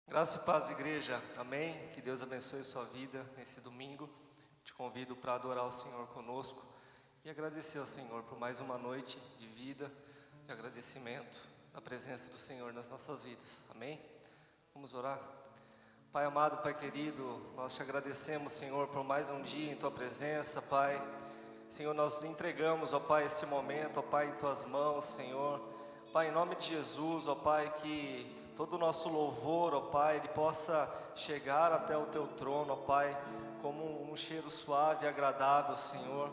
Graça e paz, igreja. Amém. Que Deus abençoe sua vida nesse domingo. Te convido para adorar o Senhor conosco e agradecer ao Senhor por mais uma noite de vida, de agradecimento, da presença do Senhor nas nossas vidas. Amém. Vamos orar. Pai amado, Pai querido, nós te agradecemos, Senhor, por mais um dia em Tua presença, Pai. Senhor, nós entregamos, ó Pai, esse momento, ó Pai, em Tuas mãos, Senhor. Pai, em nome de Jesus, ó Pai, que todo o nosso louvor, ó Pai, ele possa chegar até o Teu trono, ó Pai, como um cheiro suave e agradável, Senhor.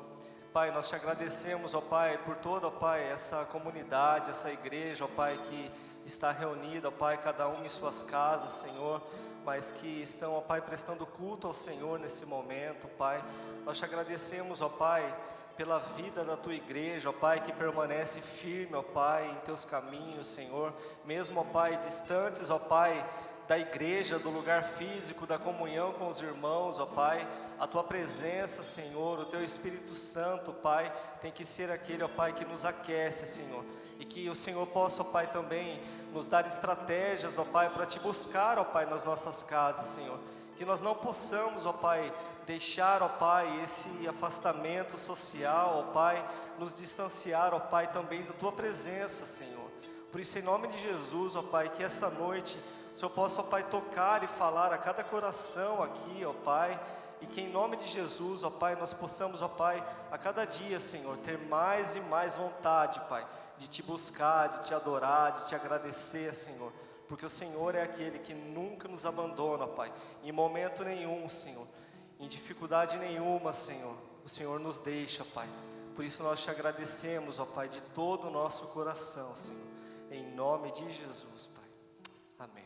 Pai, nós te agradecemos, ó Pai, por toda, ó Pai, essa comunidade, essa igreja, ó Pai, que está reunida, ó Pai, cada um em suas casas, Senhor, mas que estão, ó Pai, prestando culto ao Senhor nesse momento, Pai. Nós te agradecemos, ó Pai, pela vida da Tua igreja, ó Pai, que permanece firme, ó Pai, em Teus caminhos, Senhor. Mesmo, ó Pai, distantes, ó Pai, da igreja, do lugar físico, da comunhão com os irmãos, ó Pai, a Tua presença, Senhor, o Teu Espírito Santo, Pai, tem que ser aquele, ó Pai, que nos aquece, Senhor. E que o Senhor possa, ó Pai, também nos dar estratégias, ó Pai, para Te buscar, ó Pai, nas nossas casas, Senhor. Que nós não possamos, ó Pai, deixar, ó Pai, esse afastamento social, ó Pai, nos distanciar, ó Pai, também da Tua presença, Senhor. Por isso, em nome de Jesus, ó Pai, que essa noite o Senhor possa, ó Pai, tocar e falar a cada coração aqui, ó Pai, e que em nome de Jesus, ó Pai, nós possamos, ó Pai, a cada dia, Senhor, ter mais e mais vontade, Pai, de Te buscar, de Te adorar, de Te agradecer, Senhor, porque o Senhor é aquele que nunca nos abandona, Pai, em momento nenhum, Senhor, em dificuldade nenhuma, Senhor, o Senhor nos deixa, Pai. Por isso nós Te agradecemos, ó Pai, de todo o nosso coração, Senhor, em nome de Jesus, Pai. Amém.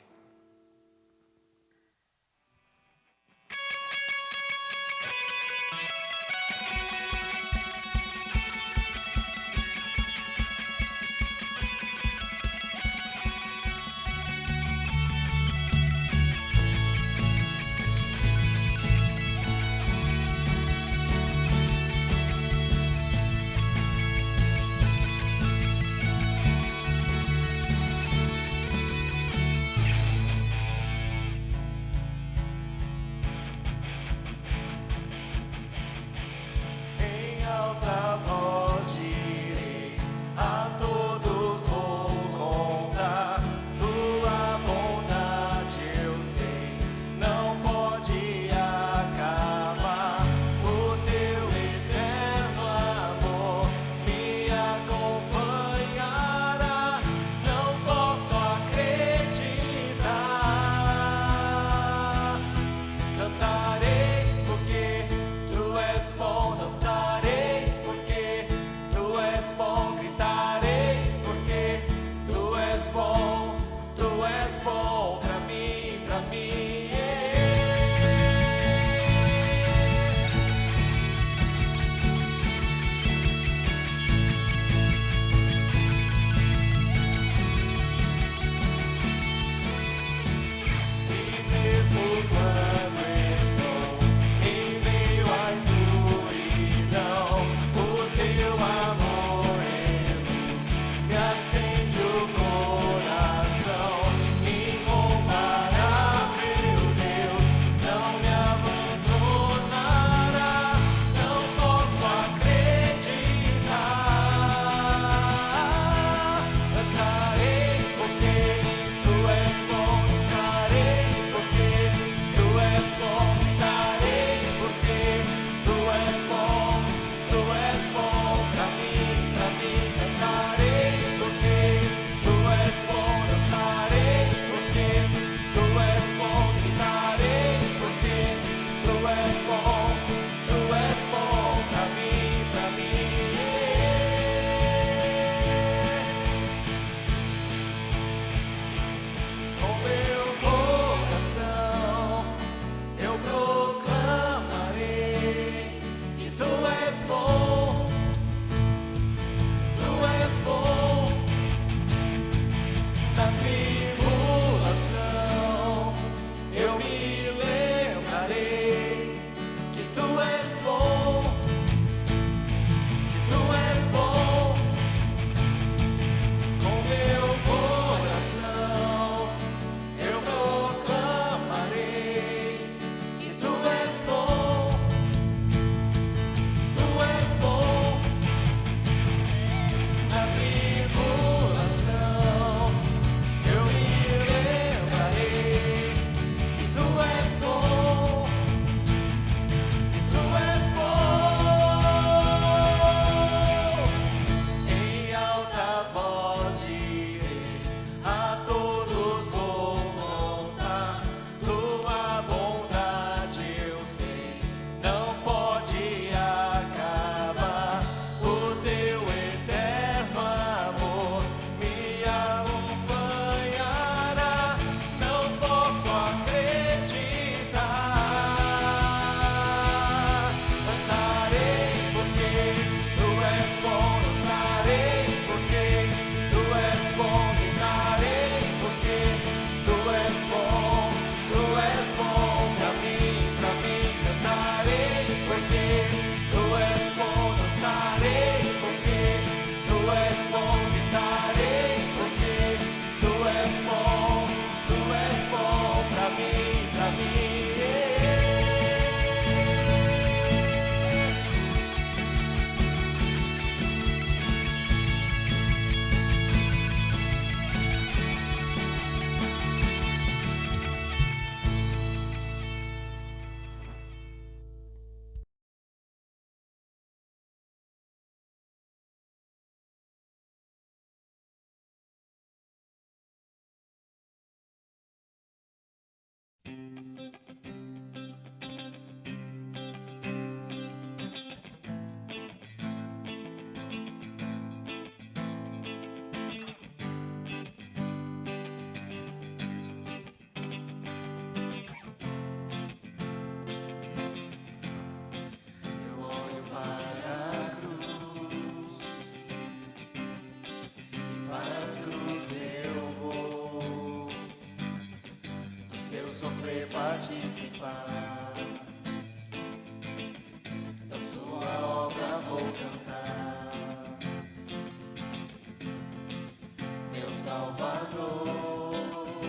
Salvador,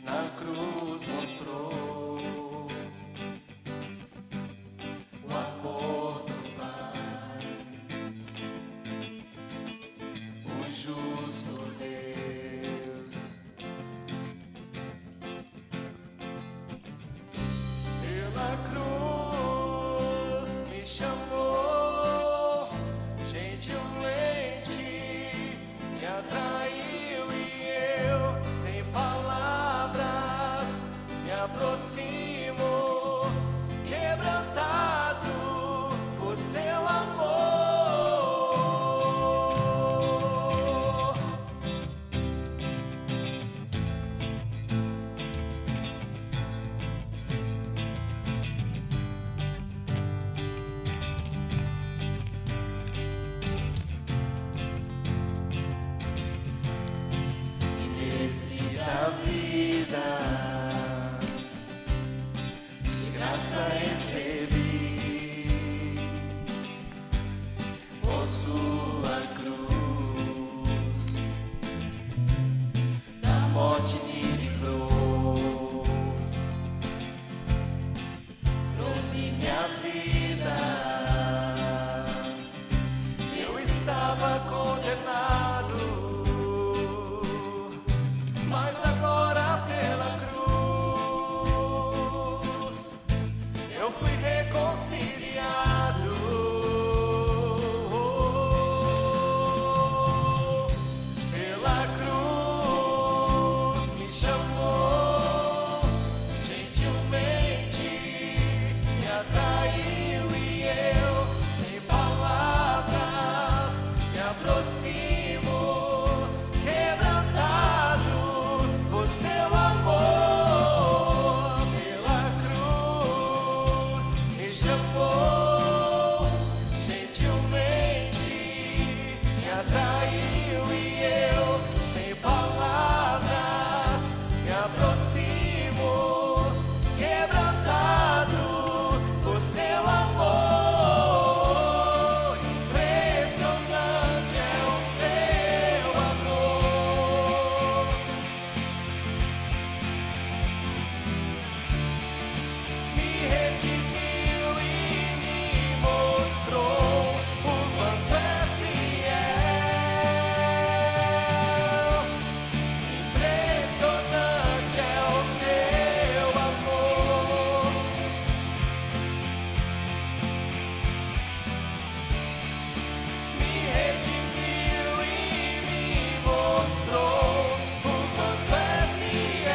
na cruz mostrou o amor do Pai, o justo Deus. Pela cruz me chamou, gentilmente me atraiu e eu, sem palavras, me aproximo, quebrantado por seu amor. Nesse da vida, de graça recebi, por sua cruz, da morte me livrou, trouxe minha vida. Eu estava condenado, mas agora pela cruz eu fui reconciliado. Pela cruz me chamou, gentilmente me atraiu e eu, sem palavras, me aproximo, quebrantado por seu amor. Pela cruz me chamou, gentilmente me atraiu e eu, sem palavras, me aproximo, quebrantado por seu amor. Impressionante é o seu amor. Me redimiu e me mostrou o quanto é fiel. Impressionante é o seu amor. Me redimiu e me mostrou o quanto é fiel.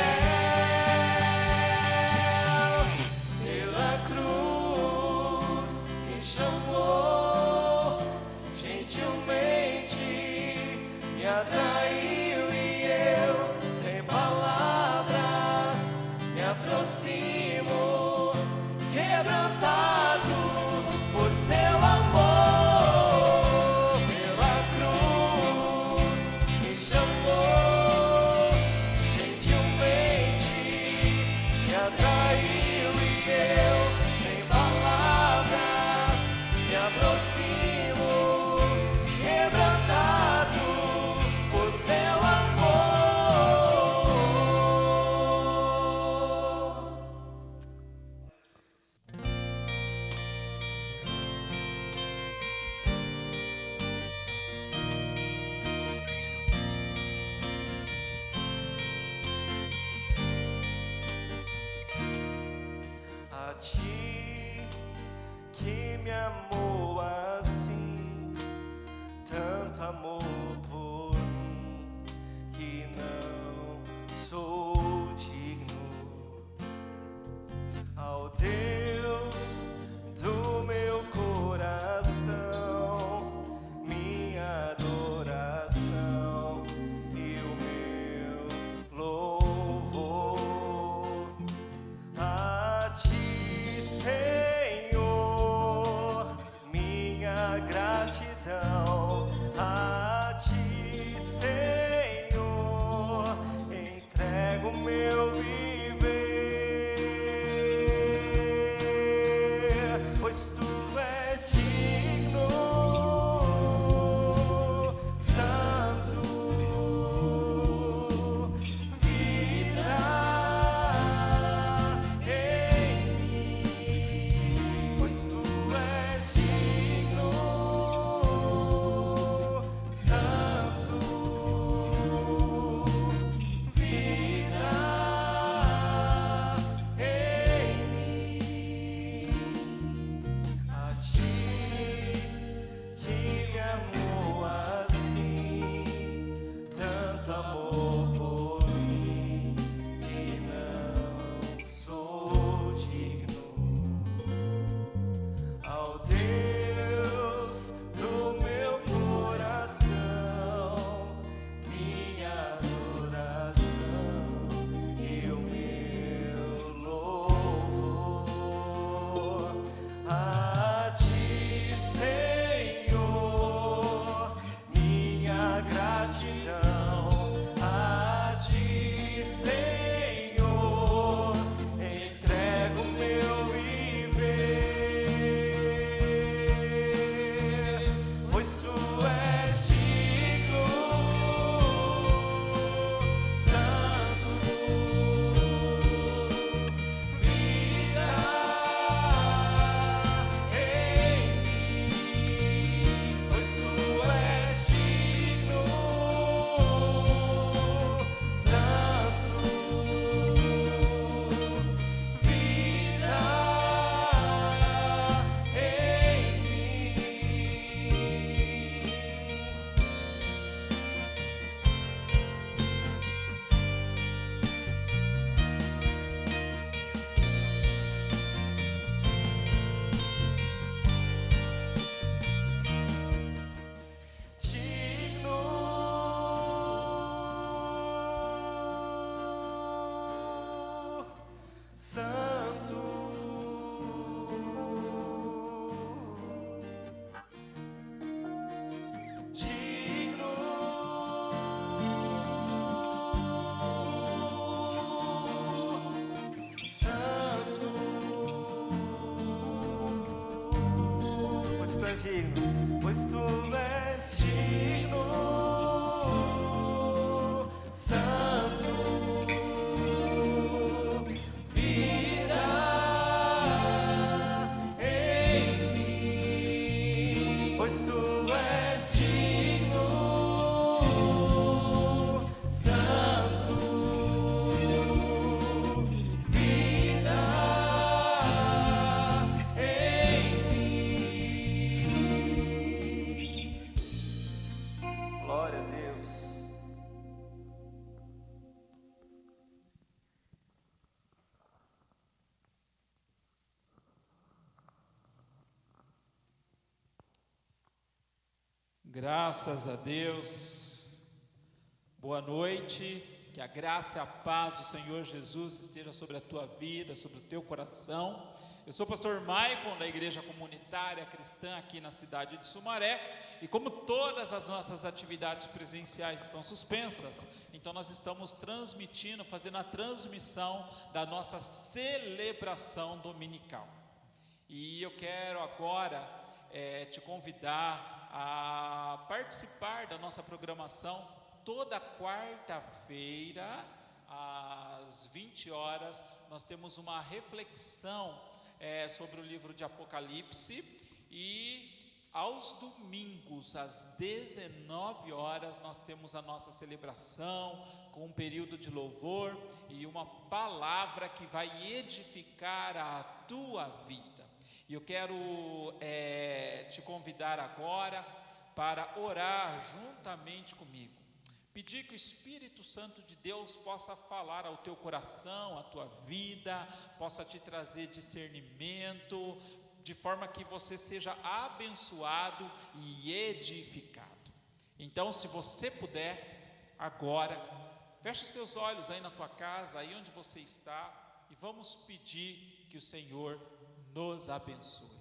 Pela cruz me chamou, gentilmente me atraiu e eu, sem palavras, me aproximo, quebrantado por seu amor. Pela cruz me chamou, gentilmente me atraiu e eu, sem palavras, me aproximo, quebrantado por Pois tu és digno, santo, virá em mim. Pois tu és digno, santo, virá em mim. Glória a Deus. Graças a Deus. Boa noite. Que a graça e a paz do Senhor Jesus esteja sobre a tua vida, sobre o teu coração. Eu sou o pastor Maicon, da Igreja Comunitária Cristã aqui na cidade de Sumaré. E como todas as nossas atividades presenciais estão suspensas, então nós estamos transmitindo, fazendo a transmissão da nossa celebração dominical. E eu quero agora te convidar a participar da nossa programação toda quarta-feira, às 20 horas, nós temos uma reflexão sobre o livro de Apocalipse, e aos domingos, às 19 horas, nós temos a nossa celebração, com um período de louvor e uma palavra que vai edificar a tua vida. E eu quero te convidar agora para orar juntamente comigo. Pedir que o Espírito Santo de Deus possa falar ao teu coração, à tua vida, possa te trazer discernimento, de forma que você seja abençoado e edificado. Então, se você puder, agora, feche os teus olhos aí na tua casa, aí onde você está, e vamos pedir que o Senhor nos abençoe.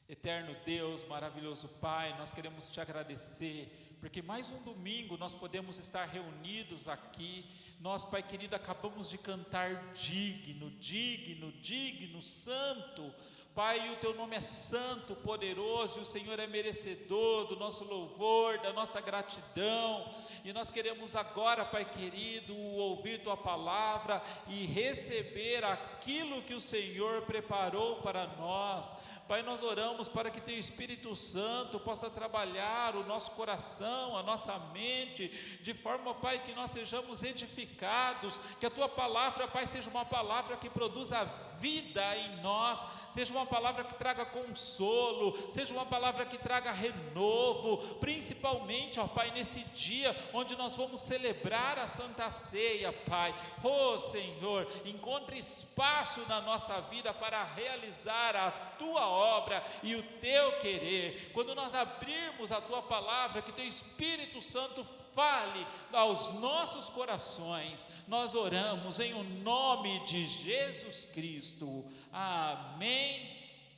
Eterno Deus, maravilhoso Pai, nós queremos te agradecer, porque mais um domingo nós podemos estar reunidos aqui. Nós, Pai querido, acabamos de cantar digno, digno, digno, santo. Pai, o teu nome é santo, poderoso, e o Senhor é merecedor do nosso louvor, da nossa gratidão. E nós queremos agora, Pai querido, ouvir tua palavra e receber aquilo que o Senhor preparou para nós. Pai, nós oramos para que teu Espírito Santo possa trabalhar o nosso coração, a nossa mente, de forma, Pai, que nós sejamos edificados, que a tua palavra, Pai, seja uma palavra que produza vida em nós, seja uma palavra que traga consolo, seja uma palavra que traga renovo, principalmente, ó Pai, nesse dia onde nós vamos celebrar a Santa Ceia, Pai. Ó Senhor, encontre espaço na nossa vida para realizar a tua obra e o teu querer. Quando nós abrirmos a tua palavra, que teu Espírito Santo fale aos nossos corações. Nós oramos em o nome de Jesus Cristo. Amém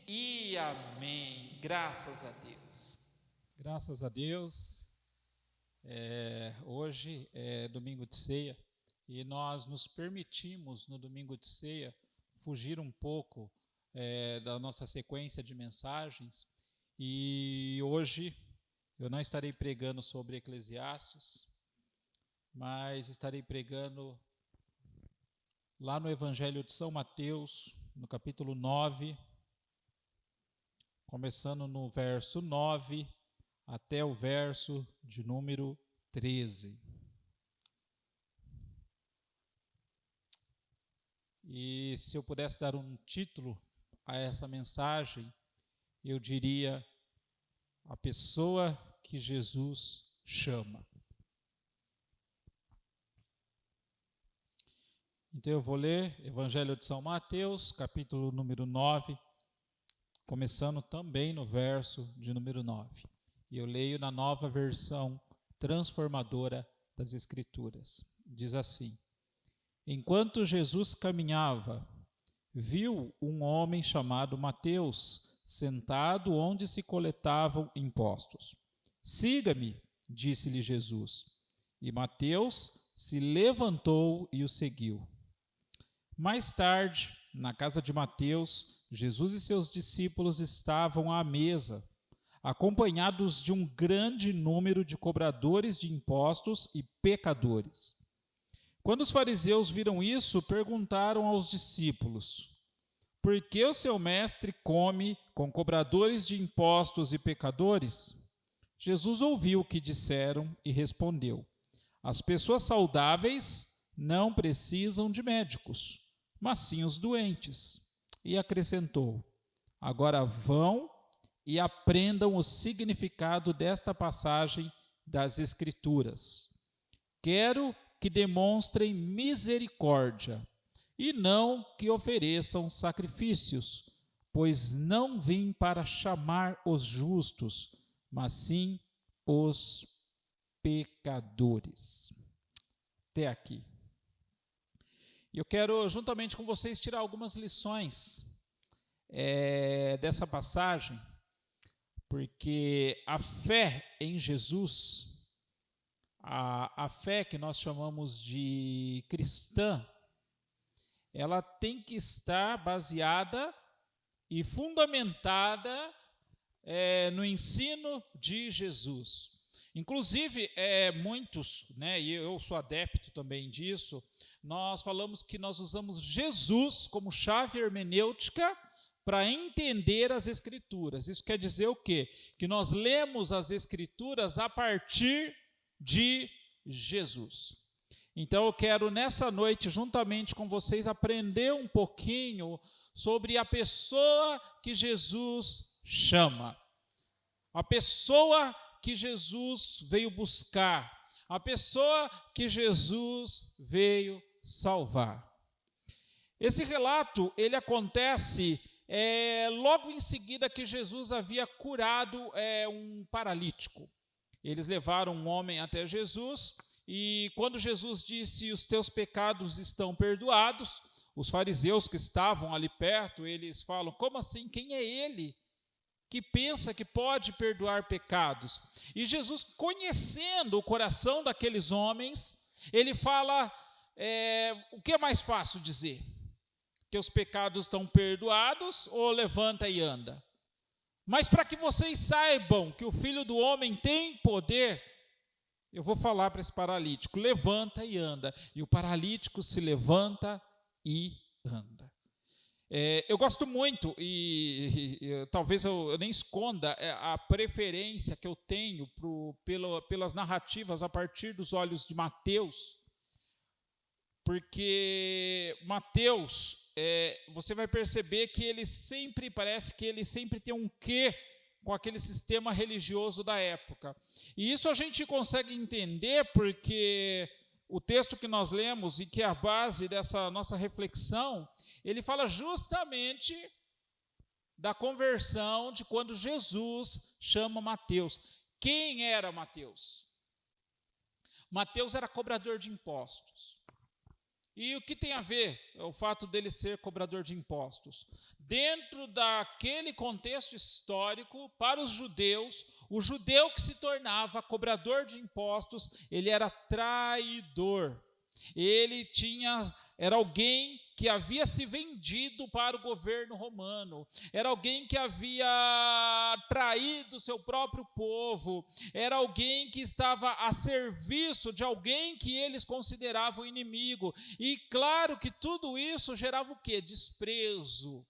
e amém. Graças a Deus. Graças a Deus. Hoje é domingo de ceia, e nós nos permitimos no domingo de ceia fugir um pouco da nossa sequência de mensagens, e hoje eu não estarei pregando sobre Eclesiastes, mas estarei pregando lá no Evangelho de São Mateus, no capítulo 9, começando no verso 9 até o verso de número 13. E se eu pudesse dar um título a essa mensagem, eu diria: a pessoa que Jesus chama. Então eu vou ler Evangelho de São Mateus, capítulo número 9, começando também no verso de número 9. E eu leio na Nova Versão Transformadora das Escrituras. Diz assim: enquanto Jesus caminhava, viu um homem chamado Mateus sentado onde se coletavam impostos. Siga-me, disse-lhe Jesus. E Mateus se levantou e o seguiu. Mais tarde, na casa de Mateus, Jesus e seus discípulos estavam à mesa, acompanhados de um grande número de cobradores de impostos e pecadores. Quando os fariseus viram isso, perguntaram aos discípulos: por que o seu mestre come com cobradores de impostos e pecadores? Jesus ouviu o que disseram e respondeu: as pessoas saudáveis não precisam de médicos, mas sim os doentes. E acrescentou: agora vão e aprendam o significado desta passagem das Escrituras. Quero que demonstrem misericórdia e não que ofereçam sacrifícios, pois não vim para chamar os justos, mas sim os pecadores. Até aqui. Eu quero, juntamente com vocês, tirar algumas lições dessa passagem, porque a fé em Jesus, a fé que nós chamamos de cristã, ela tem que estar baseada e fundamentada no ensino de Jesus. Inclusive, muitos, e eu sou adepto também disso, nós falamos que nós usamos Jesus como chave hermenêutica para entender as Escrituras. Isso quer dizer o quê? Que nós lemos as Escrituras a partir de Jesus. Então eu quero nessa noite, juntamente com vocês, aprender um pouquinho sobre a pessoa que Jesus chama. A pessoa que Jesus veio buscar. A pessoa que Jesus veio salvar. Esse relato, ele acontece logo em seguida que Jesus havia curado um paralítico. Eles levaram um homem até Jesus e quando Jesus disse: os teus pecados estão perdoados, os fariseus que estavam ali perto, eles falam: como assim? Quem é ele que pensa que pode perdoar pecados? E Jesus, conhecendo o coração daqueles homens, ele fala, o que é mais fácil dizer? Que os pecados estão perdoados ou levanta e anda? Mas para que vocês saibam que o Filho do Homem tem poder, eu vou falar para esse paralítico: levanta e anda. E o paralítico se levanta e anda. Eu gosto muito, e talvez eu nem esconda a preferência que eu tenho pelas narrativas a partir dos olhos de Mateus, porque Mateus, você vai perceber que parece que ele sempre tem um quê com aquele sistema religioso da época. E isso a gente consegue entender porque o texto que nós lemos e que é a base dessa nossa reflexão, ele fala justamente da conversão de quando Jesus chama Mateus. Quem era Mateus? Mateus era cobrador de impostos. E o que tem a ver o fato dele ser cobrador de impostos? Dentro daquele contexto histórico, para os judeus, o judeu que se tornava cobrador de impostos, ele era traidor. Ele era alguém que havia se vendido para o governo romano, era alguém que havia traído o seu próprio povo, era alguém que estava a serviço de alguém que eles consideravam inimigo. E claro que tudo isso gerava o quê? Desprezo.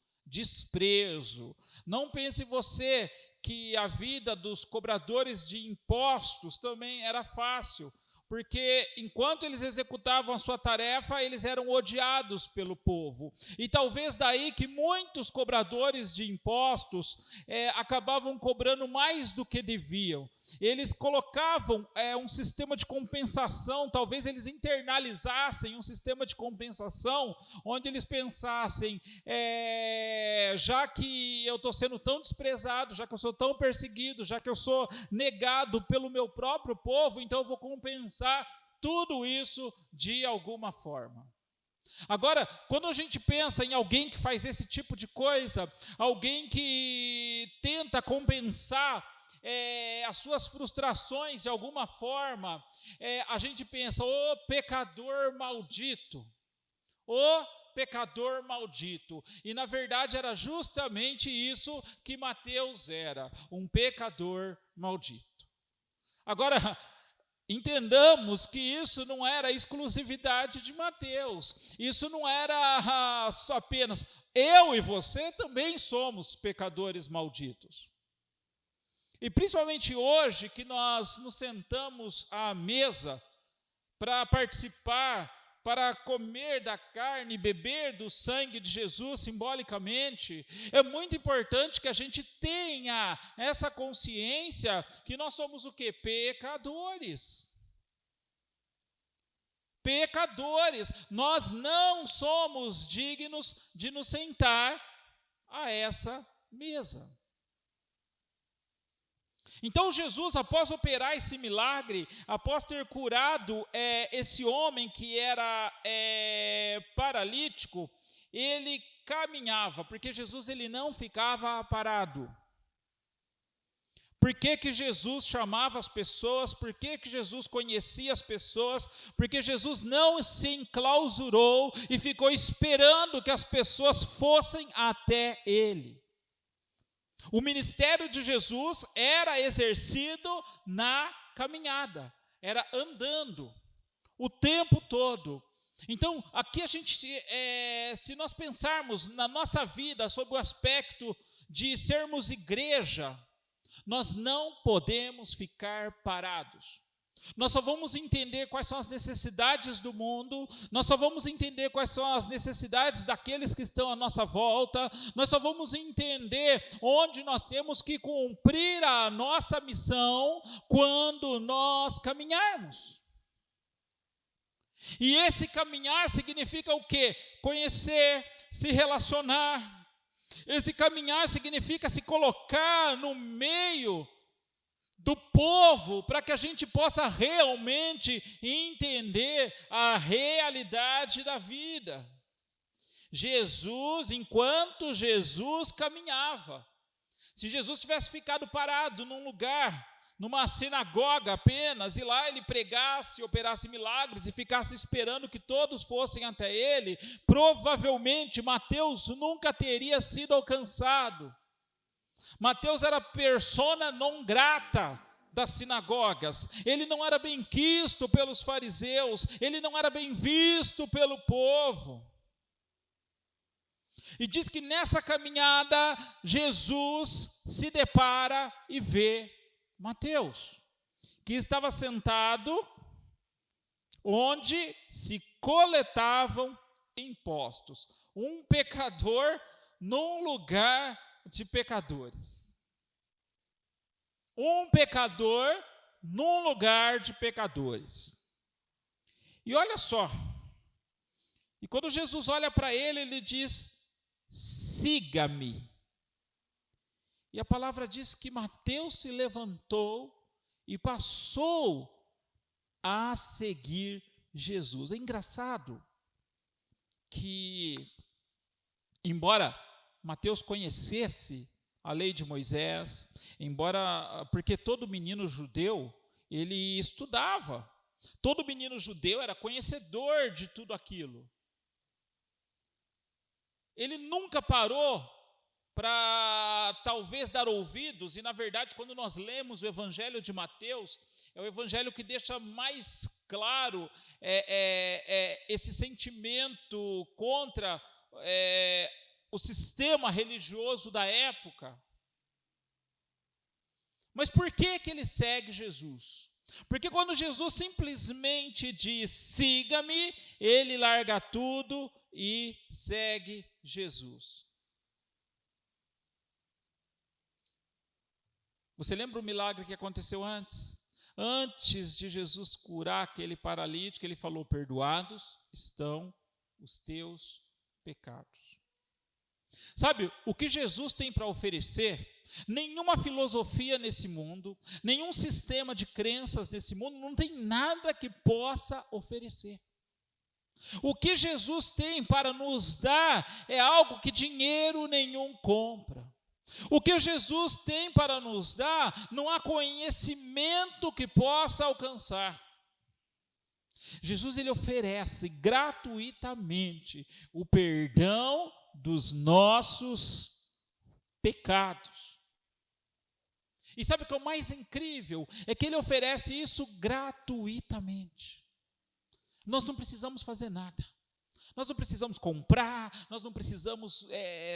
Não pense você que a vida dos cobradores de impostos também era fácil, porque enquanto eles executavam a sua tarefa, eles eram odiados pelo povo. E talvez daí que muitos cobradores de impostos acabavam cobrando mais do que deviam. Eles colocavam um sistema de compensação, talvez eles internalizassem um sistema de compensação, onde eles pensassem, já que eu estou sendo tão desprezado, já que eu sou tão perseguido, já que eu sou negado pelo meu próprio povo, então eu vou compensar tudo isso de alguma forma. Agora, quando a gente pensa em alguém que faz esse tipo de coisa, alguém que tenta compensar as suas frustrações de alguma forma, a gente pensa, ô pecador maldito, ô pecador maldito. E na verdade era justamente isso que Mateus era, um pecador maldito. Agora, entendamos que isso não era exclusividade de Mateus, isso não era só apenas eu e você também somos pecadores malditos. E principalmente hoje que nós nos sentamos à mesa para participar, para comer da carne e beber do sangue de Jesus simbolicamente, é muito importante que a gente tenha essa consciência que nós somos o quê? Pecadores. Pecadores. Nós não somos dignos de nos sentar a essa mesa. Então Jesus, após operar esse milagre, após ter curado esse homem que era paralítico, ele caminhava, porque Jesus ele não ficava parado. Por que Jesus chamava as pessoas? Por que Jesus conhecia as pessoas? Porque Jesus não se enclausurou e ficou esperando que as pessoas fossem até ele. O ministério de Jesus era exercido na caminhada, era andando o tempo todo. Então, aqui a gente, se nós pensarmos na nossa vida sobre o aspecto de sermos igreja, nós não podemos ficar parados. Nós só vamos entender quais são as necessidades do mundo, nós só vamos entender quais são as necessidades daqueles que estão à nossa volta, nós só vamos entender onde nós temos que cumprir a nossa missão quando nós caminharmos. E esse caminhar significa o quê? Conhecer, se relacionar. Esse caminhar significa se colocar no meio do povo, para que a gente possa realmente entender a realidade da vida. Enquanto Jesus caminhava, se Jesus tivesse ficado parado num lugar, numa sinagoga apenas, e lá ele pregasse, operasse milagres e ficasse esperando que todos fossem até ele, provavelmente Mateus nunca teria sido alcançado. Mateus era persona non grata das sinagogas, ele não era bem quisto pelos fariseus, ele não era bem visto pelo povo. E diz que nessa caminhada, Jesus se depara e vê Mateus, que estava sentado onde se coletavam impostos. Um pecador num lugar de pecadores. Um pecador num lugar de pecadores. E olha só, e quando Jesus olha para ele, ele diz, siga-me. E a palavra diz que Mateus se levantou e passou a seguir Jesus. É engraçado que, embora Mateus conhecesse a lei de Moisés, porque todo menino judeu, ele estudava. Todo menino judeu era conhecedor de tudo aquilo. Ele nunca parou para talvez dar ouvidos, e na verdade quando nós lemos o evangelho de Mateus, é o evangelho que deixa mais claro esse sentimento contra o sistema religioso da época. Mas por que ele segue Jesus? Porque quando Jesus simplesmente diz, siga-me, ele larga tudo e segue Jesus. Você lembra o milagre que aconteceu antes? Antes de Jesus curar aquele paralítico, ele falou, perdoados estão os teus pecados. Sabe, o que Jesus tem para oferecer, nenhuma filosofia nesse mundo, nenhum sistema de crenças nesse mundo, não tem nada que possa oferecer. O que Jesus tem para nos dar é algo que dinheiro nenhum compra. O que Jesus tem para nos dar, não há conhecimento que possa alcançar. Jesus, ele oferece gratuitamente o perdão dos nossos pecados. E sabe o que é o mais incrível? É que ele oferece isso gratuitamente. Nós não precisamos fazer nada. Nós não precisamos comprar, nós não precisamos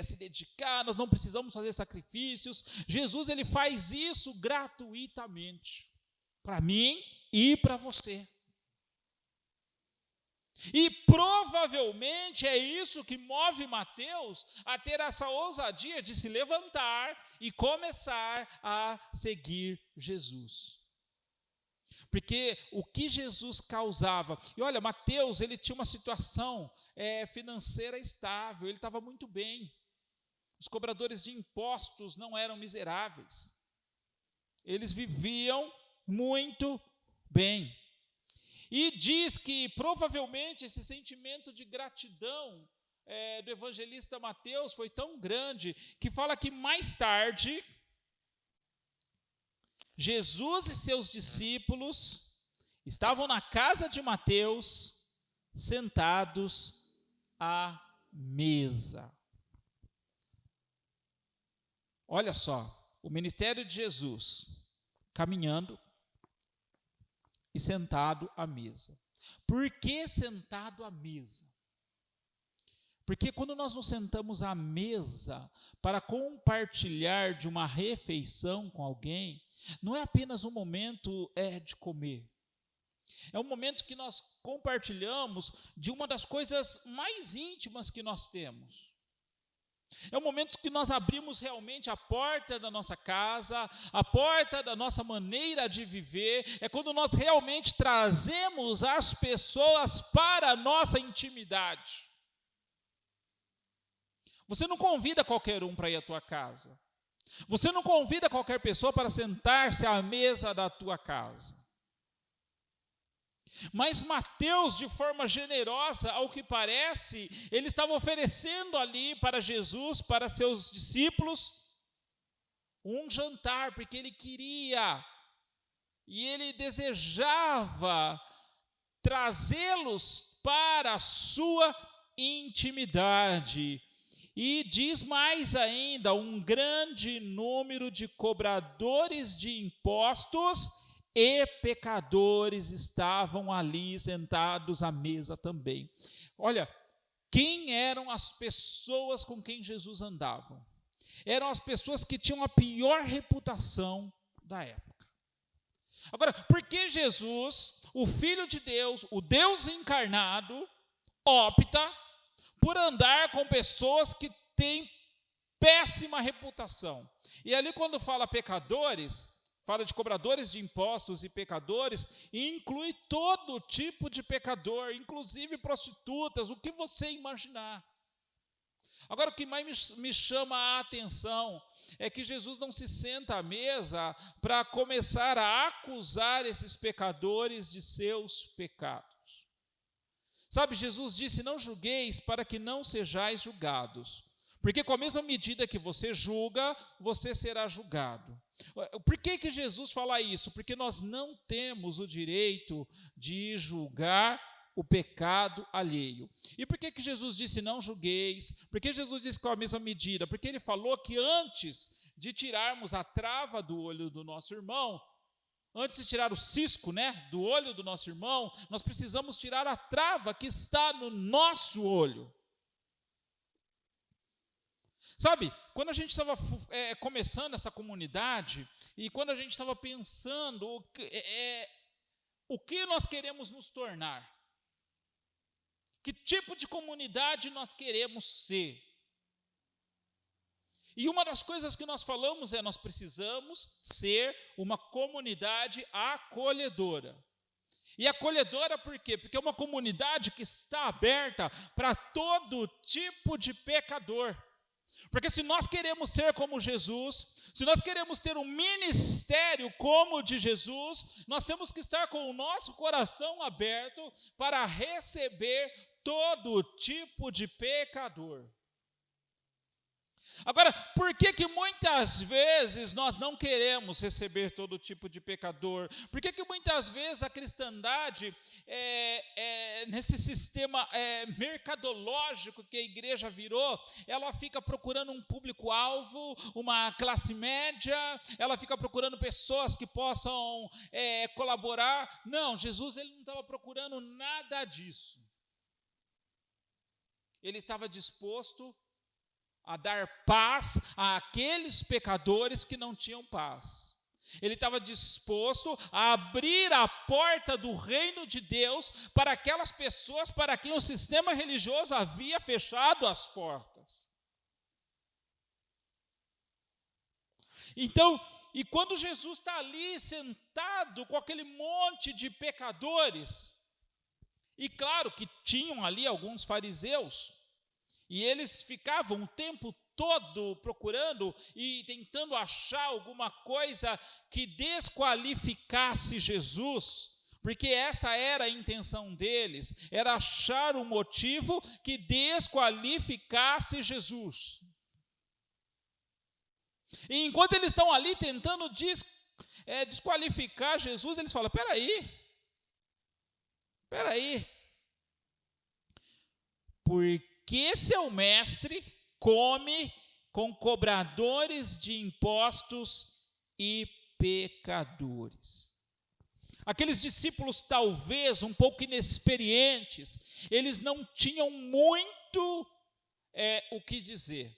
se dedicar, nós não precisamos fazer sacrifícios. Jesus, ele faz isso gratuitamente, para mim e para você. E provavelmente é isso que move Mateus a ter essa ousadia de se levantar e começar a seguir Jesus. Porque o que Jesus causava, e olha, Mateus, ele tinha uma situação financeira estável, ele estava muito bem. Os cobradores de impostos não eram miseráveis, eles viviam muito bem. E diz que provavelmente esse sentimento de gratidão do evangelista Mateus foi tão grande, que fala que mais tarde, Jesus e seus discípulos estavam na casa de Mateus, sentados à mesa. Olha só, o ministério de Jesus, caminhando e sentado à mesa. Por que sentado à mesa? Porque quando nós nos sentamos à mesa para compartilhar de uma refeição com alguém, não é apenas um momento de comer. É um momento que nós compartilhamos de uma das coisas mais íntimas que nós temos. É um momento que nós abrimos realmente a porta da nossa casa, a porta da nossa maneira de viver. É quando nós realmente trazemos as pessoas para a nossa intimidade. Você não convida qualquer um para ir à tua casa. Você não convida qualquer pessoa para sentar-se à mesa da tua casa. Mas Mateus, de forma generosa, ao que parece, ele estava oferecendo ali para Jesus, para seus discípulos, um jantar, porque ele queria e ele desejava trazê-los para a sua intimidade. E diz mais ainda, um grande número de cobradores de impostos e pecadores estavam ali sentados à mesa também. Olha, quem eram as pessoas com quem Jesus andava? Eram as pessoas que tinham a pior reputação da época. Agora, por que Jesus, o Filho de Deus, o Deus encarnado, opta por andar com pessoas que têm péssima reputação? E ali quando fala pecadores, fala de cobradores de impostos e pecadores, e inclui todo tipo de pecador, inclusive prostitutas, o que você imaginar. Agora, o que mais me chama a atenção é que Jesus não se senta à mesa para começar a acusar esses pecadores de seus pecados. Sabe, Jesus disse, não julgueis para que não sejais julgados, porque com a mesma medida que você julga, você será julgado. Por que Jesus fala isso? Porque nós não temos o direito de julgar o pecado alheio. E por que Jesus disse não julgueis? Por que Jesus disse com a mesma medida? Porque ele falou que antes de tirarmos a trava do olho do nosso irmão, antes de tirar o cisco, do olho do nosso irmão, nós precisamos tirar a trava que está no nosso olho. Sabe, quando a gente estava começando essa comunidade, e quando a gente estava pensando o que nós queremos nos tornar, que tipo de comunidade nós queremos ser, e uma das coisas que nós falamos nós precisamos ser uma comunidade acolhedora. E acolhedora por quê? Porque é uma comunidade que está aberta para todo tipo de pecador. Porque se nós queremos ser como Jesus, se nós queremos ter um ministério como o de Jesus, nós temos que estar com o nosso coração aberto para receber todo tipo de pecador. Agora, por que muitas vezes nós não queremos receber todo tipo de pecador? Por que muitas vezes a cristandade, nesse sistema mercadológico que a igreja virou, ela fica procurando um público-alvo, uma classe média, ela fica procurando pessoas que possam colaborar? Não, Jesus ele não estava procurando nada disso. Ele estava disposto a dar paz àqueles pecadores que não tinham paz. Ele estava disposto a abrir a porta do reino de Deus para aquelas pessoas para quem o sistema religioso havia fechado as portas. Então, e quando Jesus está ali sentado com aquele monte de pecadores, e claro que tinham ali alguns fariseus, e eles ficavam o tempo todo procurando e tentando achar alguma coisa que desqualificasse Jesus, porque essa era a intenção deles, era achar um motivo que desqualificasse Jesus. E enquanto eles estão ali tentando desqualificar Jesus, eles falam, peraí, porque seu mestre come com cobradores de impostos e pecadores. Aqueles discípulos, talvez um pouco inexperientes, eles não tinham muito o que dizer.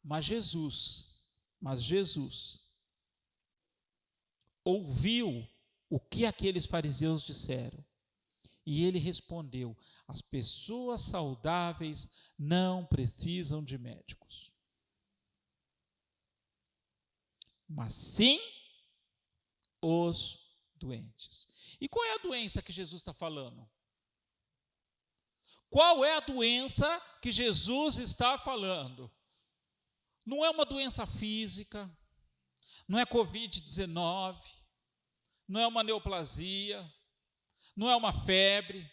Mas Jesus ouviu o que aqueles fariseus disseram. E ele respondeu, as pessoas saudáveis não precisam de médicos, mas sim os doentes. E qual é a doença que Jesus está falando? Qual é a doença que Jesus está falando? Não é uma doença física, não é Covid-19, não é uma neoplasia, não é uma febre.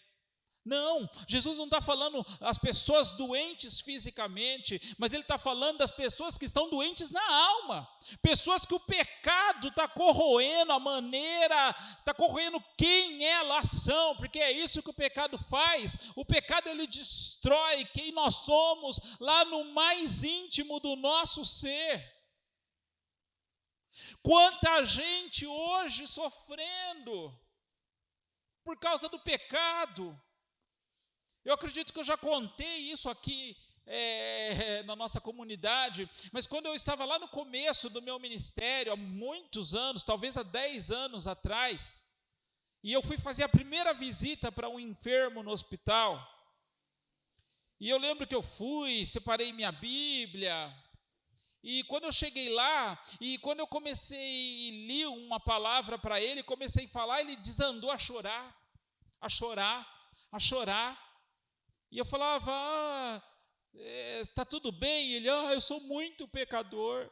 Não, Jesus não está falando as pessoas doentes fisicamente, mas ele está falando das pessoas que estão doentes na alma, pessoas que o pecado está corroendo a maneira, está corroendo quem elas são, porque é isso que o pecado faz. O pecado ele destrói quem nós somos lá no mais íntimo do nosso ser. Quanta gente hoje sofrendo por causa do pecado. Eu acredito que eu já contei isso aqui na nossa comunidade, mas quando eu estava lá no começo do meu ministério, há muitos anos, talvez há 10 anos atrás, e eu fui fazer a primeira visita para um enfermo no hospital, e eu lembro que eu fui, separei minha Bíblia, e quando eu cheguei lá, e quando eu comecei e li uma palavra para ele, comecei a falar, ele desandou a chorar. E eu falava, está tudo bem? Ele, eu sou muito pecador,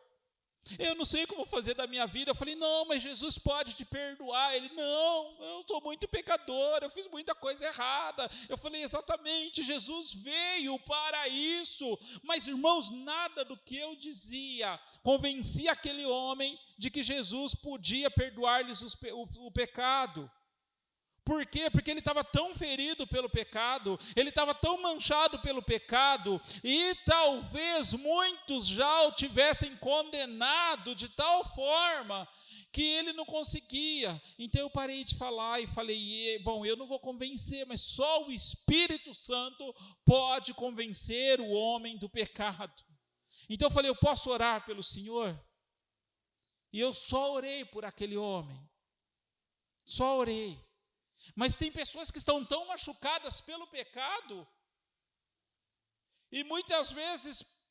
eu não sei o que eu vou fazer da minha vida. Eu falei, não, mas Jesus pode te perdoar. Ele, não, eu sou muito pecador, eu fiz muita coisa errada. Eu falei, exatamente, Jesus veio para isso. Mas irmãos, nada do que eu dizia convencia aquele homem de que Jesus podia perdoar-lhes o pecado. Por quê? Porque ele estava tão ferido pelo pecado, ele estava tão manchado pelo pecado, e talvez muitos já o tivessem condenado de tal forma que ele não conseguia. Então eu parei de falar e falei, bom, eu não vou convencer, mas só o Espírito Santo pode convencer o homem do pecado. Então eu falei, eu posso orar pelo Senhor? E eu só orei por aquele homem, só orei. Mas tem pessoas que estão tão machucadas pelo pecado, e muitas vezes,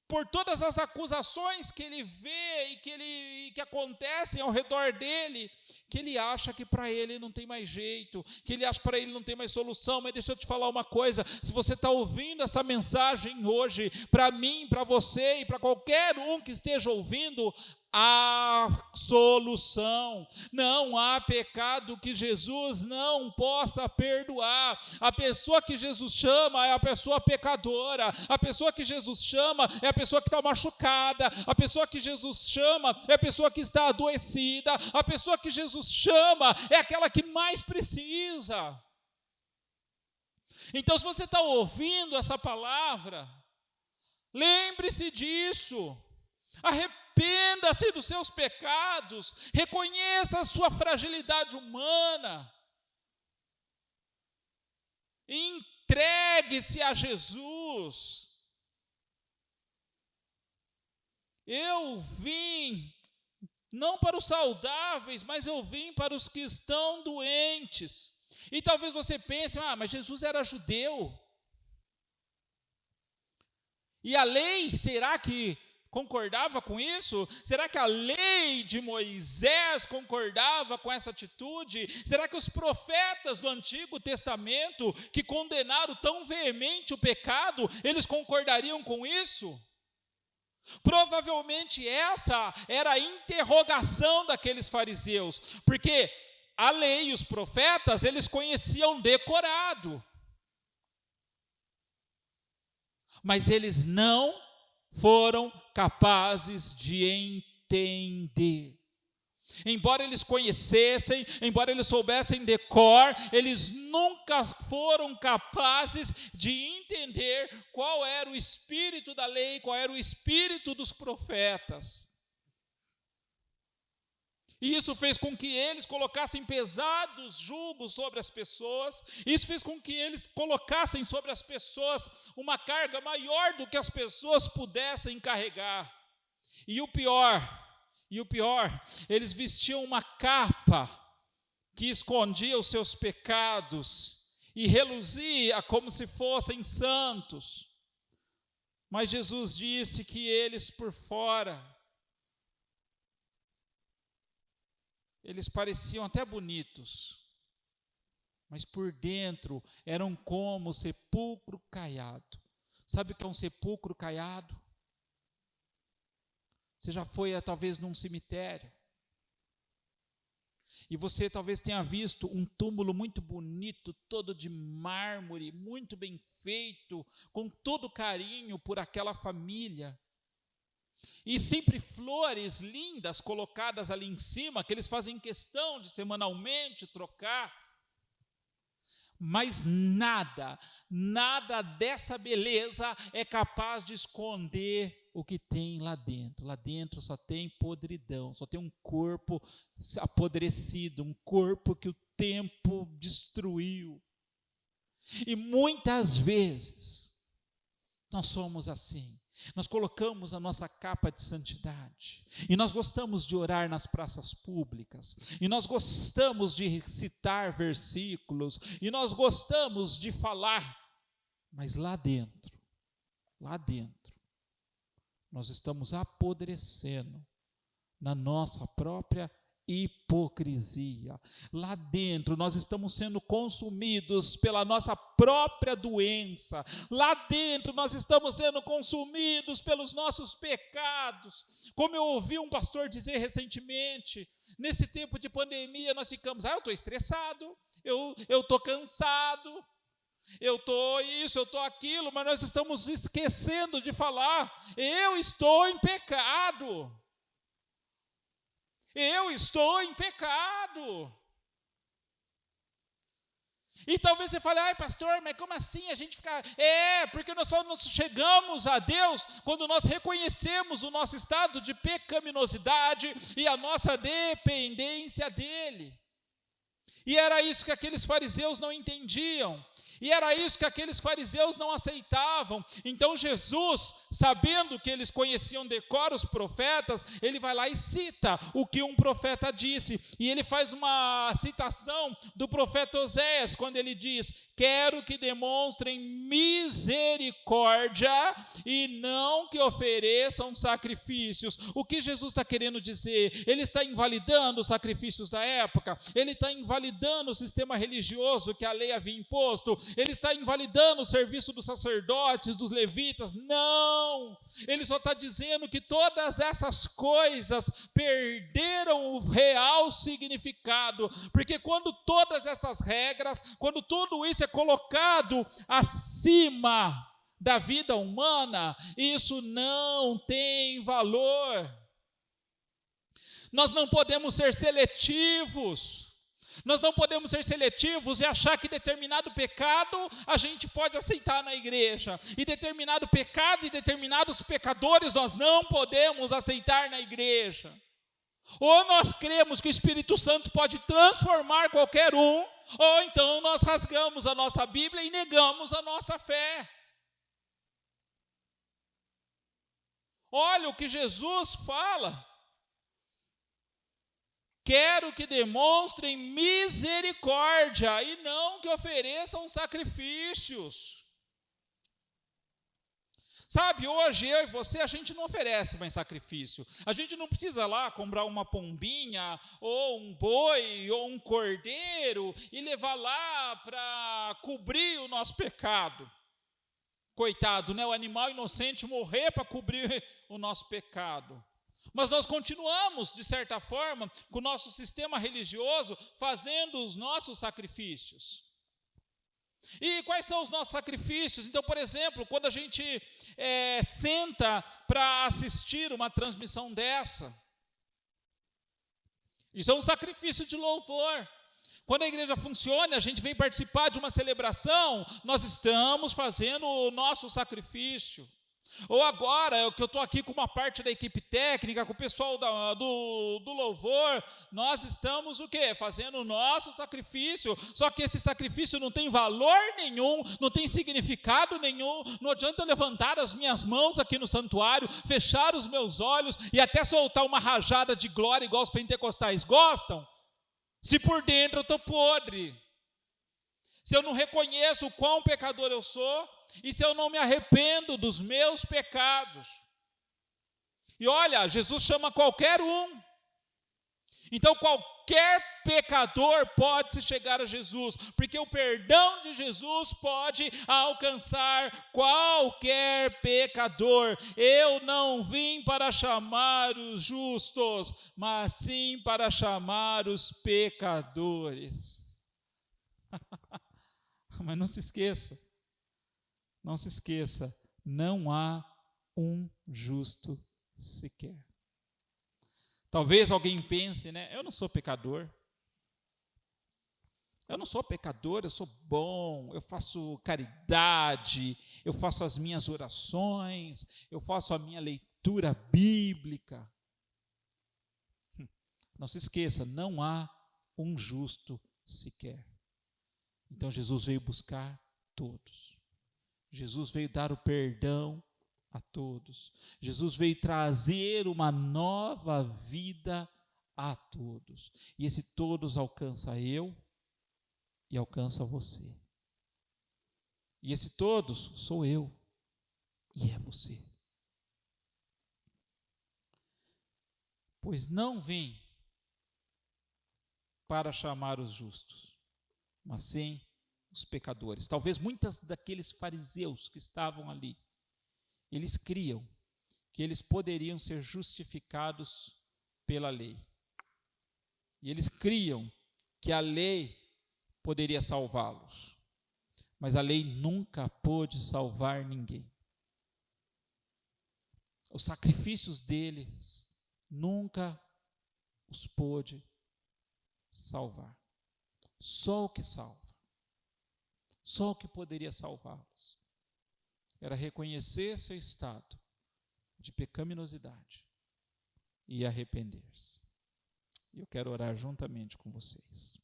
por todas as acusações que ele vê e que acontecem ao redor dele, que ele acha que para ele não tem mais jeito, que ele acha que para ele não tem mais solução. Mas deixa eu te falar uma coisa, se você está ouvindo essa mensagem hoje, para mim, para você e para qualquer um que esteja ouvindo, há solução. Não há pecado que Jesus não possa perdoar. A pessoa que Jesus chama é a pessoa pecadora. A pessoa que Jesus chama é a pessoa que está machucada. A pessoa que Jesus chama é a pessoa que está adoecida. A pessoa que Jesus chama é aquela que mais precisa. Então, se você está ouvindo essa palavra, lembre-se disso. Arrependa-se dos seus pecados, reconheça a sua fragilidade humana, entregue-se a Jesus. Eu vim não para os saudáveis, mas eu vim para os que estão doentes. E talvez você pense, mas Jesus era judeu. E a lei, será que concordava com isso? Será que a lei de Moisés concordava com essa atitude? Será que os profetas do Antigo Testamento, que condenaram tão veemente o pecado, eles concordariam com isso? Provavelmente essa era a interrogação daqueles fariseus, porque a lei e os profetas, eles conheciam decorado. Mas eles não foram capazes de entender. Embora eles conhecessem, embora eles soubessem de cor, eles nunca foram capazes de entender qual era o espírito da lei, qual era o espírito dos profetas. E isso fez com que eles colocassem pesados julgos sobre as pessoas. Isso fez com que eles colocassem sobre as pessoas uma carga maior do que as pessoas pudessem carregar. E o pior, eles vestiam uma capa que escondia os seus pecados e reluzia como se fossem santos. Mas Jesus disse que eles por fora, eles pareciam até bonitos, mas por dentro eram como sepulcro caiado. Sabe o que é um sepulcro caiado? Você já foi talvez num cemitério, e você talvez tenha visto um túmulo muito bonito, todo de mármore, muito bem feito, com todo carinho por aquela família. E sempre flores lindas colocadas ali em cima, que eles fazem questão de semanalmente trocar. Mas nada dessa beleza é capaz de esconder o que tem lá dentro. Lá dentro só tem podridão, só tem um corpo apodrecido, um corpo que o tempo destruiu. E muitas vezes nós somos assim. Nós colocamos a nossa capa de santidade, e nós gostamos de orar nas praças públicas, e nós gostamos de citar versículos, e nós gostamos de falar, mas lá dentro, nós estamos apodrecendo na nossa própria hipocrisia. Lá dentro nós estamos sendo consumidos pela nossa própria doença. Lá dentro nós estamos sendo consumidos pelos nossos pecados. Como eu ouvi um pastor dizer recentemente, nesse tempo de pandemia nós ficamos, eu estou estressado, eu estou cansado, eu estou isso, eu estou aquilo, mas nós estamos esquecendo de falar, eu estou em pecado. Eu estou em pecado. E talvez você fale, pastor, mas como assim a gente fica... porque nós só nos chegamos a Deus quando nós reconhecemos o nosso estado de pecaminosidade e a nossa dependência dEle. E era isso que aqueles fariseus não entendiam. E era isso que aqueles fariseus não aceitavam. Então Jesus, sabendo que eles conheciam de cor os profetas, ele vai lá e cita o que um profeta disse. E ele faz uma citação do profeta Oséias, quando ele diz, quero que demonstrem misericórdia e não que ofereçam sacrifícios. O que Jesus está querendo dizer? Ele está invalidando os sacrifícios da época, ele está invalidando o sistema religioso que a lei havia imposto, ele está invalidando o serviço dos sacerdotes, dos levitas. Não! Não, ele só está dizendo que todas essas coisas perderam o real significado, porque quando todas essas regras, quando tudo isso é colocado acima da vida humana, isso não tem valor. Nós não podemos ser seletivos. Nós não podemos ser seletivos e achar que determinado pecado a gente pode aceitar na igreja. E determinado pecado e determinados pecadores nós não podemos aceitar na igreja. Ou nós cremos que o Espírito Santo pode transformar qualquer um, ou então nós rasgamos a nossa Bíblia e negamos a nossa fé. Olha o que Jesus fala. Quero que demonstrem misericórdia e não que ofereçam sacrifícios. Sabe, hoje eu e você, a gente não oferece mais sacrifício. A gente não precisa lá comprar uma pombinha, ou um boi, ou um cordeiro, e levar lá para cobrir o nosso pecado. Coitado, né? O animal inocente morrer para cobrir o nosso pecado. Mas nós continuamos, de certa forma, com o nosso sistema religioso, fazendo os nossos sacrifícios. E quais são os nossos sacrifícios? Então, por exemplo, quando a gente senta para assistir uma transmissão dessa, isso é um sacrifício de louvor. Quando a igreja funciona, a gente vem participar de uma celebração, nós estamos fazendo o nosso sacrifício. Ou agora, que eu estou aqui com uma parte da equipe técnica, com o pessoal do louvor, nós estamos o quê? Fazendo o nosso sacrifício, só que esse sacrifício não tem valor nenhum, não tem significado nenhum, não adianta eu levantar as minhas mãos aqui no santuário, fechar os meus olhos e até soltar uma rajada de glória igual os pentecostais gostam, se por dentro eu estou podre, se eu não reconheço o quão pecador eu sou, e se eu não me arrependo dos meus pecados. E olha, Jesus chama qualquer um. Então qualquer pecador pode se chegar a Jesus, porque o perdão de Jesus pode alcançar qualquer pecador. Eu não vim para chamar os justos, mas sim para chamar os pecadores. Mas não se esqueça. Não se esqueça, não há um justo sequer. Talvez alguém pense, né? Eu não sou pecador. Eu não sou pecador, eu sou bom, eu faço caridade, eu faço as minhas orações, eu faço a minha leitura bíblica. Não se esqueça, não há um justo sequer. Então Jesus veio buscar todos. Jesus veio dar o perdão a todos. Jesus veio trazer uma nova vida a todos. E esse todos alcança eu e alcança você. E esse todos sou eu e é você. Pois não vim para chamar os justos, mas sim os pecadores. Talvez muitos daqueles fariseus que estavam ali, eles criam que eles poderiam ser justificados pela lei. E eles criam que a lei poderia salvá-los. Mas a lei nunca pôde salvar ninguém. Os sacrifícios deles nunca os pôde salvar. Só o que salva. Só o que poderia salvá-los era reconhecer seu estado de pecaminosidade e arrepender-se. E eu quero orar juntamente com vocês.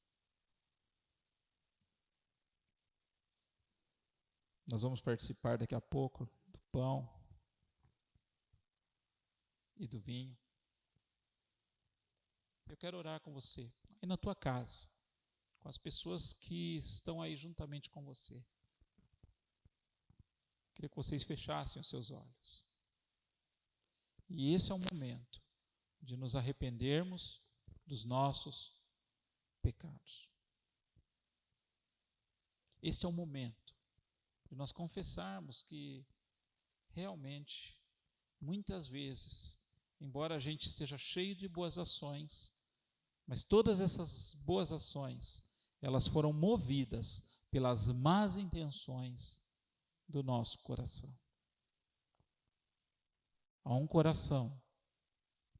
Nós vamos participar daqui a pouco do pão e do vinho. Eu quero orar com você, aí na tua casa, com as pessoas que estão aí juntamente com você. Queria que vocês fechassem os seus olhos. E esse é o momento de nos arrependermos dos nossos pecados. Esse é o momento de nós confessarmos que realmente, muitas vezes, embora a gente esteja cheio de boas ações, mas todas essas boas ações, elas foram movidas pelas más intenções do nosso coração. Há um coração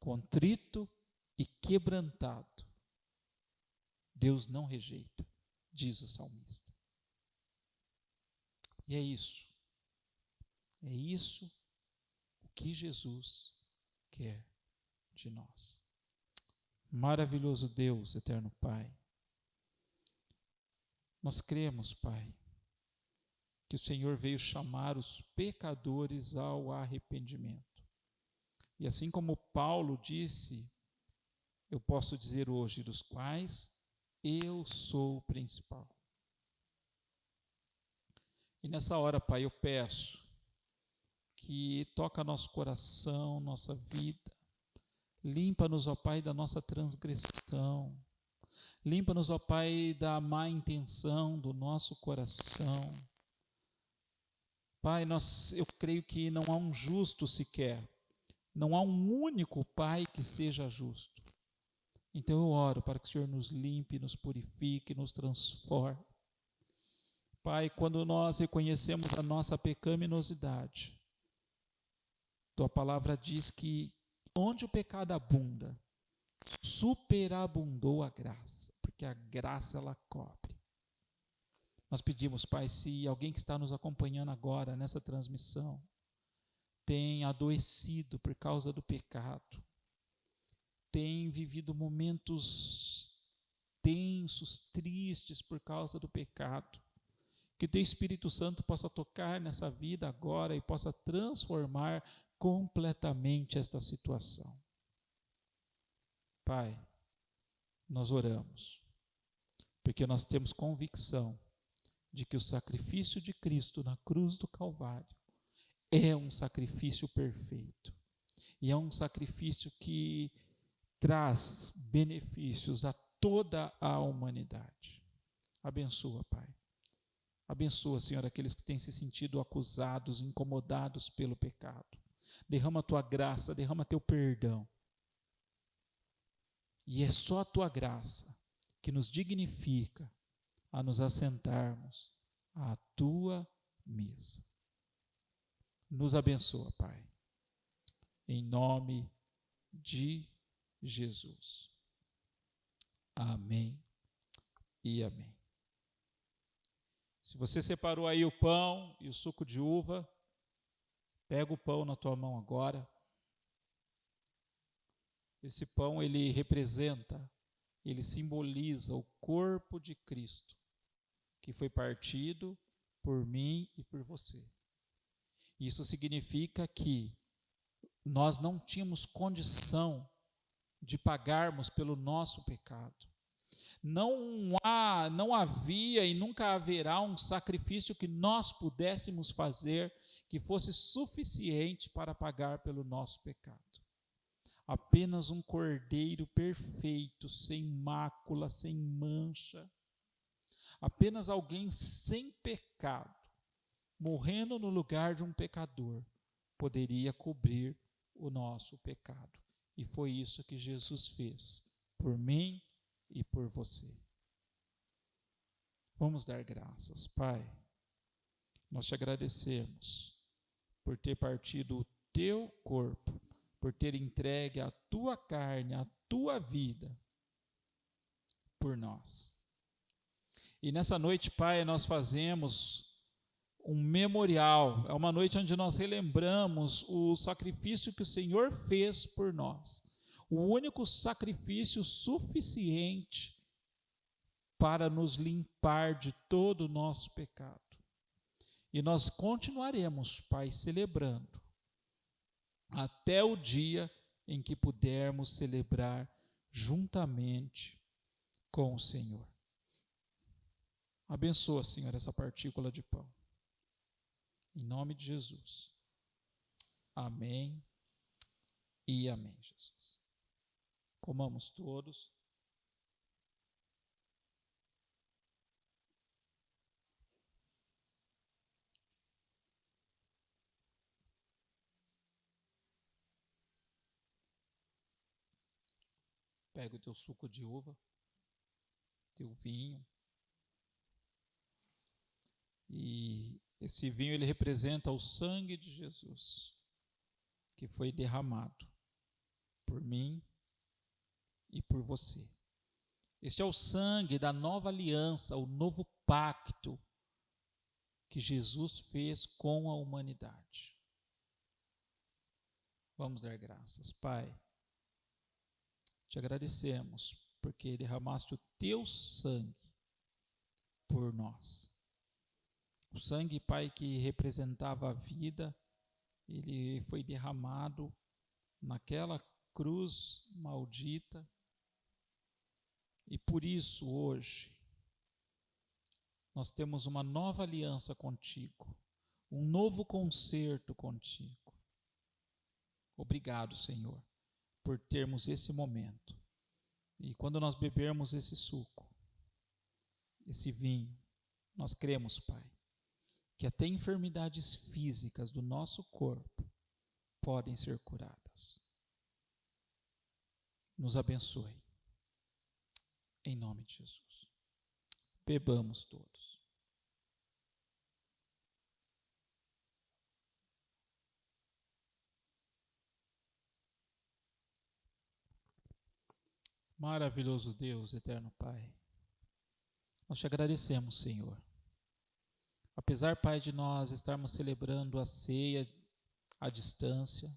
contrito e quebrantado, Deus não rejeita, diz o salmista. E é isso o que Jesus quer de nós. Maravilhoso Deus, eterno Pai, nós cremos, Pai, que o Senhor veio chamar os pecadores ao arrependimento. E assim como Paulo disse, eu posso dizer hoje, dos quais eu sou o principal. E nessa hora, Pai, eu peço que toca nosso coração, nossa vida, limpa-nos, ó Pai, da nossa transgressão, limpa-nos, ó Pai, da má intenção do nosso coração. Pai, eu creio que não há um justo sequer, não há um único Pai que seja justo. Então eu oro para que o Senhor nos limpe, nos purifique, nos transforme. Pai, quando nós reconhecemos a nossa pecaminosidade, Tua palavra diz que onde o pecado abunda, superabundou a graça, porque a graça ela cobre. Nós pedimos, Pai, se alguém que está nos acompanhando agora nessa transmissão tem adoecido por causa do pecado, tem vivido momentos tensos, tristes por causa do pecado, que Teu Espírito Santo possa tocar nessa vida agora e possa transformar completamente esta situação. Pai, nós oramos, porque nós temos convicção de que o sacrifício de Cristo na cruz do Calvário é um sacrifício perfeito, e é um sacrifício que traz benefícios a toda a humanidade. Abençoa, Pai. Abençoa, Senhor, aqueles que têm se sentido acusados, incomodados pelo pecado. Derrama a Tua graça, derrama Teu perdão. E é só a Tua graça que nos dignifica a nos assentarmos à Tua mesa. Nos abençoa, Pai. Em nome de Jesus. Amém e amém. Se você separou aí o pão e o suco de uva, pega o pão na tua mão agora. Esse pão, ele representa, ele simboliza o corpo de Cristo, que foi partido por mim e por você. Isso significa que nós não tínhamos condição de pagarmos pelo nosso pecado. Não havia e nunca haverá um sacrifício que nós pudéssemos fazer que fosse suficiente para pagar pelo nosso pecado. Apenas um cordeiro perfeito, sem mácula, sem mancha. Apenas alguém sem pecado, morrendo no lugar de um pecador, poderia cobrir o nosso pecado. E foi isso que Jesus fez por mim e por você. Vamos dar graças, Pai. Nós te agradecemos por ter partido o Teu corpo, por ter entregue a Tua carne, a Tua vida por nós. E nessa noite, Pai, nós fazemos um memorial. É uma noite onde nós relembramos o sacrifício que o Senhor fez por nós. O único sacrifício suficiente para nos limpar de todo o nosso pecado. E nós continuaremos, Pai, celebrando até o dia em que pudermos celebrar juntamente com o Senhor. Abençoa, Senhor, essa partícula de pão. Em nome de Jesus. Amém e amém, Jesus. Comamos todos. Pega o teu suco de uva, teu vinho. E esse vinho ele representa o sangue de Jesus, que foi derramado por mim e por você. Este é o sangue da nova aliança, o novo pacto que Jesus fez com a humanidade. Vamos dar graças, Pai. Te agradecemos porque derramaste o teu sangue por nós. O sangue, Pai, que representava a vida, ele foi derramado naquela cruz maldita. E por isso, hoje, nós temos uma nova aliança contigo, um novo concerto contigo. Obrigado, Senhor, por termos esse momento. E quando nós bebermos esse suco, esse vinho, nós cremos, Pai, que até enfermidades físicas do nosso corpo podem ser curadas. Nos abençoe. Em nome de Jesus. Bebamos todos. Maravilhoso Deus, eterno Pai. Nós te agradecemos, Senhor. Apesar, Pai, de nós estarmos celebrando a ceia à distância,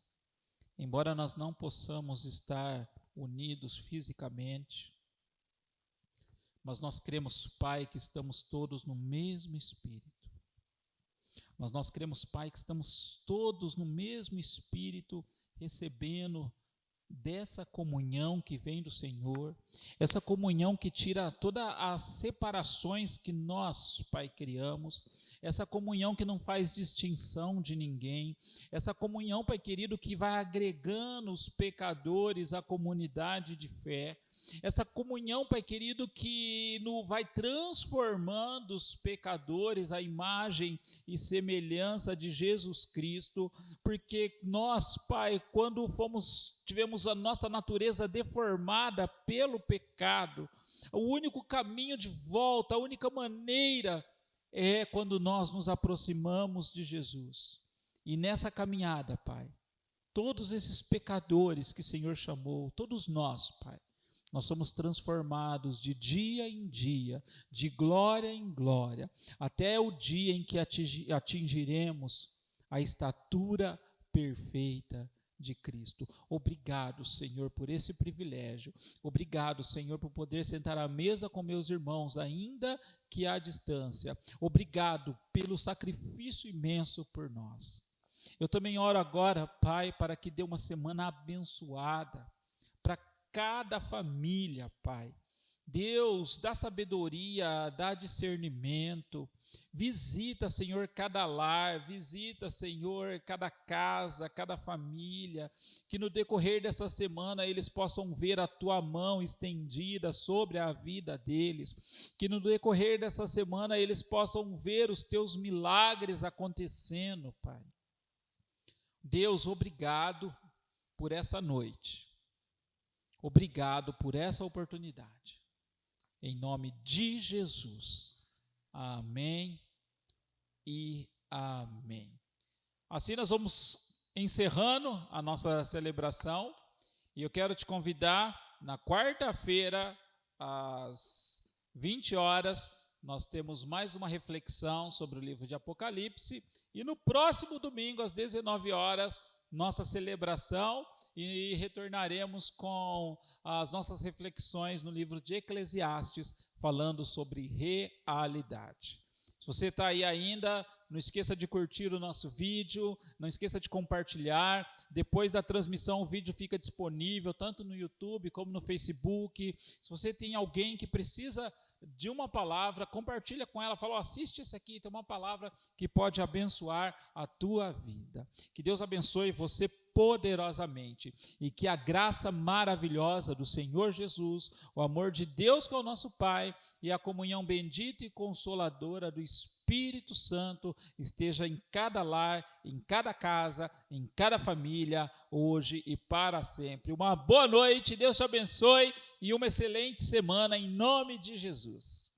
embora nós não possamos estar unidos fisicamente, mas nós cremos, Pai, que estamos todos no mesmo Espírito. Mas nós cremos, Pai, que estamos todos no mesmo Espírito, recebendo dessa comunhão que vem do Senhor, essa comunhão que tira todas as separações que nós, Pai, criamos, essa comunhão que não faz distinção de ninguém, essa comunhão, Pai querido, que vai agregando os pecadores à comunidade de fé, essa comunhão, Pai querido, que vai transformando os pecadores à imagem e semelhança de Jesus Cristo, porque nós, Pai, quando tivemos a nossa natureza deformada pelo pecado, o único caminho de volta, a única maneira é quando nós nos aproximamos de Jesus. E nessa caminhada, Pai, todos esses pecadores que o Senhor chamou, todos nós, Pai, nós somos transformados de dia em dia, de glória em glória, até o dia em que atingiremos a estatura perfeita de Cristo. Obrigado, Senhor, por esse privilégio. Obrigado, Senhor, por poder sentar à mesa com meus irmãos, ainda que à distância. Obrigado pelo sacrifício imenso por nós. Eu também oro agora, Pai, para que dê uma semana abençoada para cada família, Pai. Deus, dá sabedoria, dá discernimento, visita, Senhor, cada lar, visita, Senhor, cada casa, cada família, que no decorrer dessa semana eles possam ver a Tua mão estendida sobre a vida deles, que no decorrer dessa semana eles possam ver os Teus milagres acontecendo, Pai. Deus, obrigado por essa noite, obrigado por essa oportunidade. Em nome de Jesus. Amém e amém. Assim nós vamos encerrando a nossa celebração. E eu quero te convidar, na quarta-feira, às 20 horas, nós temos mais uma reflexão sobre o livro de Apocalipse. E no próximo domingo, às 19 horas, nossa celebração. E retornaremos com as nossas reflexões no livro de Eclesiastes, falando sobre realidade. Se você está aí ainda, não esqueça de curtir o nosso vídeo, não esqueça de compartilhar. Depois da transmissão, o vídeo fica disponível tanto no YouTube como no Facebook. Se você tem alguém que precisa de uma palavra, compartilha com ela, fala, assiste esse aqui, tem uma palavra que pode abençoar a tua vida. Que Deus abençoe você poderosamente, e que a graça maravilhosa do Senhor Jesus, o amor de Deus que é o nosso Pai e a comunhão bendita e consoladora do Espírito Santo esteja em cada lar, em cada casa, em cada família, hoje e para sempre. Uma boa noite, Deus te abençoe e uma excelente semana em nome de Jesus.